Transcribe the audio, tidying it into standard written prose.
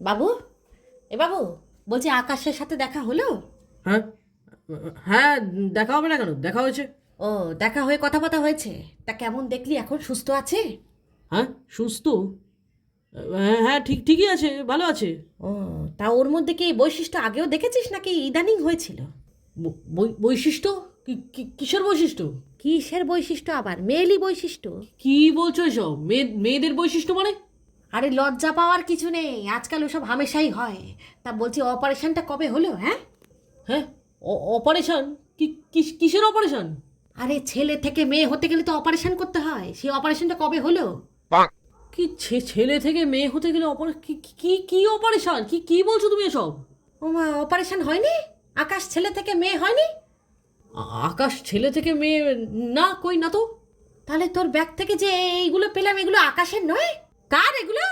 বাবু, এ বাবু, বলছি আকাশের সাথে দেখা হলো? হ্যাঁ, হ্যাঁ, দেখা হবে না কেন? দেখা হয়েছে। ও, দেখা হয়ে কথা হয়েছে। তা কেমন দেখলি, এখন সুস্থ আছে? হ্যাঁ, সুস্থ। হ্যাঁ, হ্যাঁ, ঠিকই আছে, ভালো আছে। ও, তা ওর মধ্যে কি এই বৈশিষ্ট্য আগেও দেখেছিস নাকি ইদানিং হয়েছিল? বৈশিষ্ট্য? কিসের বৈশিষ্ট্য? কিসের বৈশিষ্ট্য আবার, মেয়েলি বৈশিষ্ট্য? কি বলছো এসব? মেয়েদের বৈশিষ্ট্য মানে? আরে লজ্জা পাওয়ার কিছু নেই, আজকাল ওসব হামেশাই হয়। তা বলছি অপারেশনটা কবে হলো, হ্যাঁ? হ্যাঁ, অপারেশন? কিসের অপারেশন? আরে ছেলে থেকে মেয়ে হতে গেলে তো অপারেশন করতে হয়, সেই অপারেশনটা কবে হলো? কি ছেলে থেকে মেয়ে হতে গেলে কি কি কি অপারেশন? কি বলছো তুমি এসব? ও মা, অপারেশন হয়নি? আকাশ ছেলে থেকে মেয়ে হয়নি? আকাশ ছেলে থেকে মেয়ে? না, কই না তো। তাহলে তোর ব্যাগ থেকে যে এইগুলো পেলাম, এগুলো আকাশের নয়? কার এগুলো?